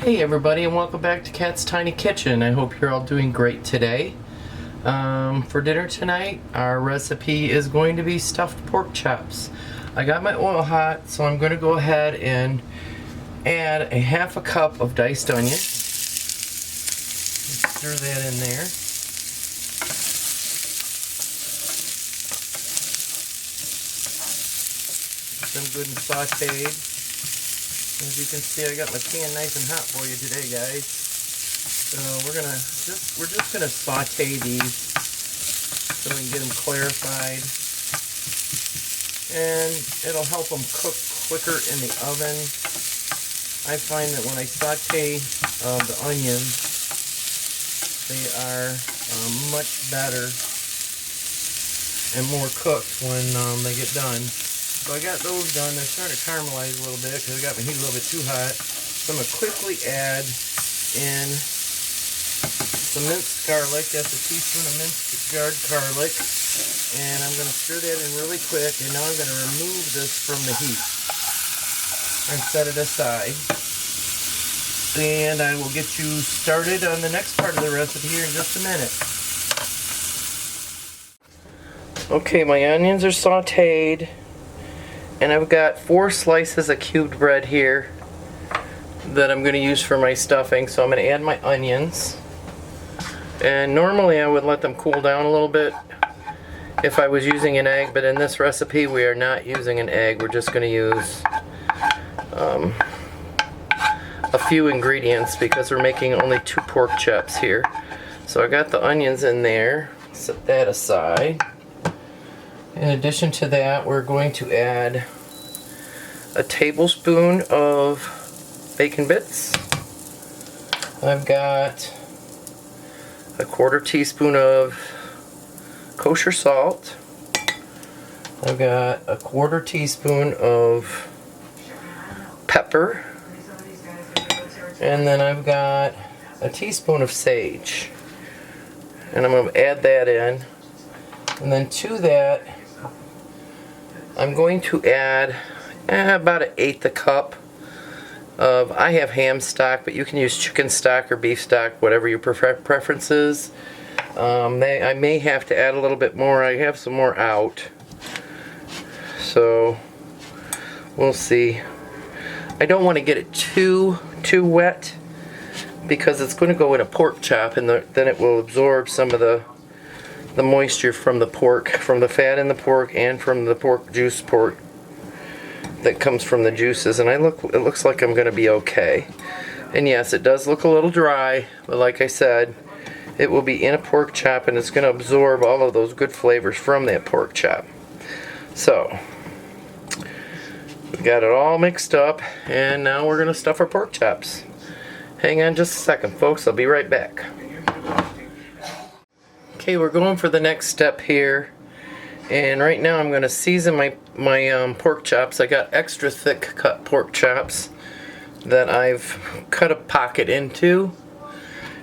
Hey everybody, and welcome back to Kat's Tiny Kitchen. I hope you're all doing great today. For dinner tonight, our recipe is going to be stuffed pork chops. I got my oil hot, so I'm going to go ahead and add a half a cup of diced onion. Stir that in there. Get them good and sauteed. As you can see, I got my pan nice and hot for you today, guys. So we're just gonna saute these so we can get them clarified, and it'll help them cook quicker in the oven. I find that when I saute the onions, they are much better and more cooked when they get done. So I got those done. They're starting to caramelize a little bit because I got my heat a little bit too hot. So I'm going to quickly add in some minced garlic. That's a teaspoon of minced jarred garlic. And I'm going to stir that in really quick. And now I'm going to remove this from the heat and set it aside. And I will get you started on the next part of the recipe here in just a minute. Okay, my onions are sauteed. And I've got 4 slices of cubed bread here that I'm going to use for my stuffing. So I'm going to add my onions. And normally I would let them cool down a little bit if I was using an egg, but in this recipe we are not using an egg. We're just going to use a few ingredients because we're making only 2 pork chops here. So I got the onions in there. Set that aside. In addition to that, we're going to add a tablespoon of bacon bits. I've got a 1/4 teaspoon of kosher salt. I've got a 1/4 teaspoon of pepper. And then I've got a teaspoon of sage. And I'm going to add that in. And then to that, I'm going to add about 1/8 a cup of, I have ham stock, but you can use chicken stock or beef stock, whatever your preference is. I may have to add a little bit more. I have some more out. So, we'll see. I don't want to get it too wet because it's going to go in a pork chop, and then it will absorb some of the moisture from the pork, from the fat in the pork, and from the pork juice pork that comes from the juices. And it looks like I'm going to be okay. And yes, it does look a little dry, but like I said, it will be in a pork chop, and it's going to absorb all of those good flavors from that pork chop. So we got it all mixed up, and now we're going to stuff our pork chops. Hang on just a second, folks. I'll be right back. Okay, we're going for the next step here, and right now I'm going to season my pork chops. I got extra thick cut pork chops that I've cut a pocket into,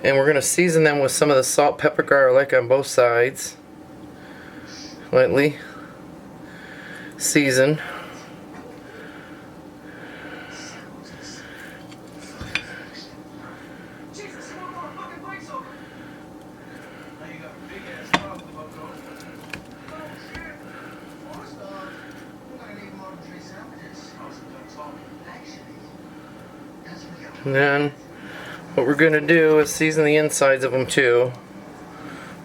and we're going to season them with some of the salt, pepper, garlic on both sides. Lightly season. And then what we're going to do is season the insides of them too.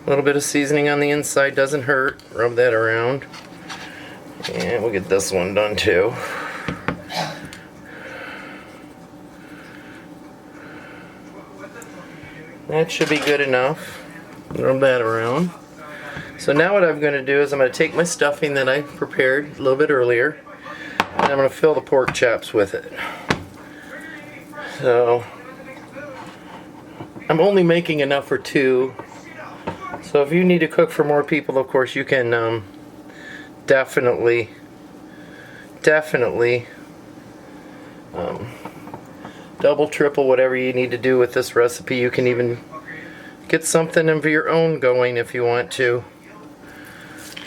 A little bit of seasoning on the inside doesn't hurt. Rub that around. And we'll get this one done too. That should be good enough. Rub that around. So now what I'm going to do is I'm going to take my stuffing that I prepared a little bit earlier, and I'm going to fill the pork chops with it. So I'm only making enough for 2. So if you need to cook for more people, of course you can definitely double, triple, whatever you need to do with this recipe. You can even get something of your own going if you want to.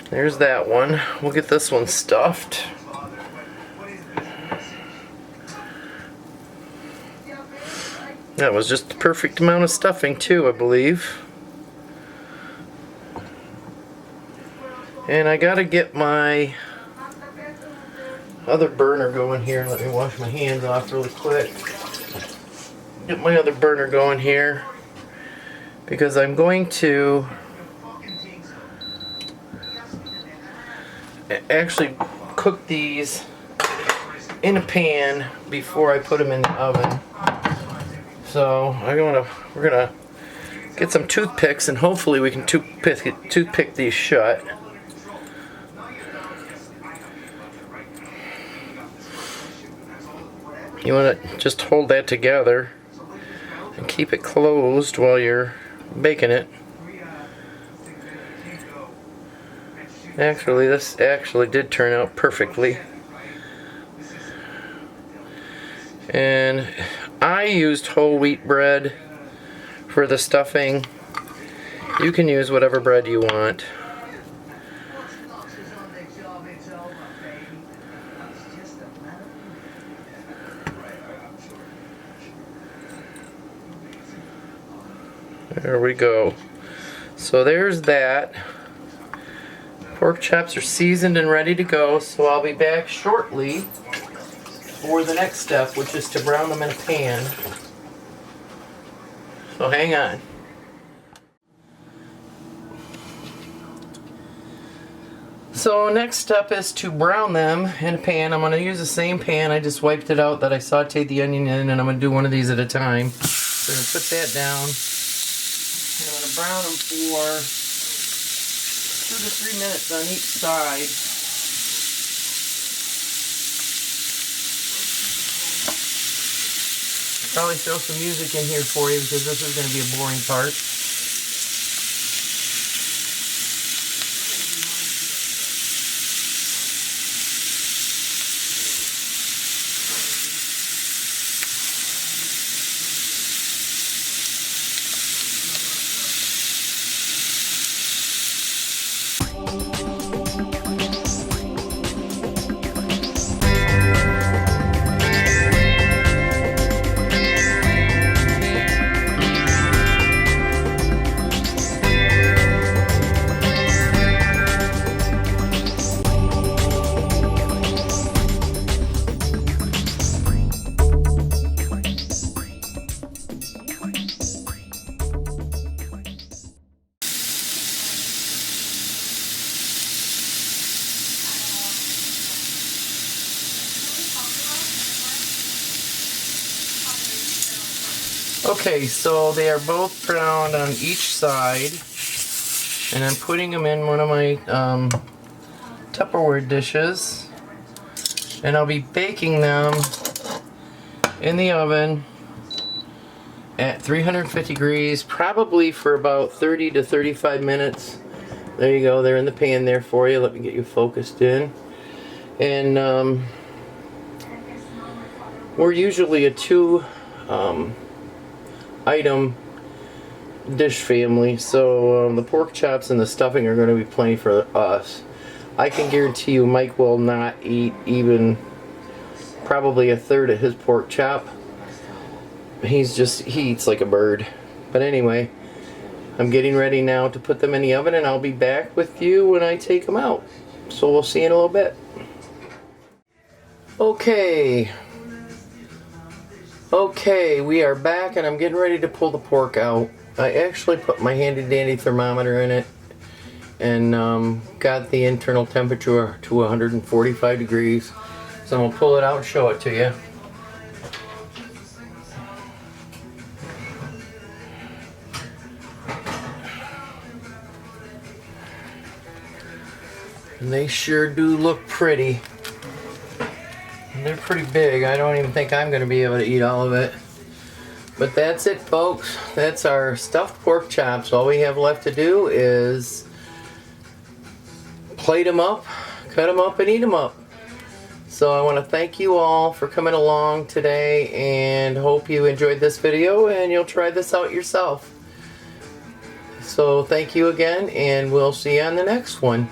There's that one. We'll get this one stuffed. That was just the perfect amount of stuffing too, I believe. And I gotta get my other burner going here. Let me wash my hands off really quick. Get my other burner going here because I'm going to actually cook these in a pan before I put them in the oven. So we're gonna get some toothpicks and hopefully we can toothpick these shut. You want to just hold that together and keep it closed while you're baking it. Actually, this actually did turn out perfectly. And I used whole wheat bread for the stuffing. You can use whatever bread you want. There we go. So there's that. Pork chops are seasoned and ready to go, so I'll be back shortly for the next step, which is to brown them in a pan. So hang on. So next step is to brown them in a pan. I'm going to use the same pan. I just wiped it out that I sauteed the onion in, and I'm going to do one of these at a time. So I'm going to put that down. And I'm going to brown them for 2 to 3 minutes on each side. Probably throw some music in here for you because this is going to be a boring part. Okay, so they are both browned on each side, and I'm putting them in one of my Tupperware dishes, and I'll be baking them in the oven at 350 degrees, probably for about 30 to 35 minutes. There you go, they're in the pan there for you. Let me get you focused in. And we're usually a 2 item dish family, so the pork chops and the stuffing are going to be plenty for us. I can guarantee you Mike will not eat even probably a third of his pork chop. He eats like a bird. But anyway, I'm getting ready now to put them in the oven, and I'll be back with you when I take them out. So we'll see you in a little bit. Okay, we are back, and I'm getting ready to pull the pork out. I actually put my handy dandy thermometer in it and got the internal temperature to 145 degrees. So I'm going to pull it out and show it to you. And they sure do look pretty. They're pretty big. I don't even think I'm going to be able to eat all of it. But that's it, folks. That's our stuffed pork chops. All we have left to do is plate them up, cut them up, and eat them up. So I want to thank you all for coming along today, and hope you enjoyed this video and you'll try this out yourself. So thank you again, and we'll see you on the next one.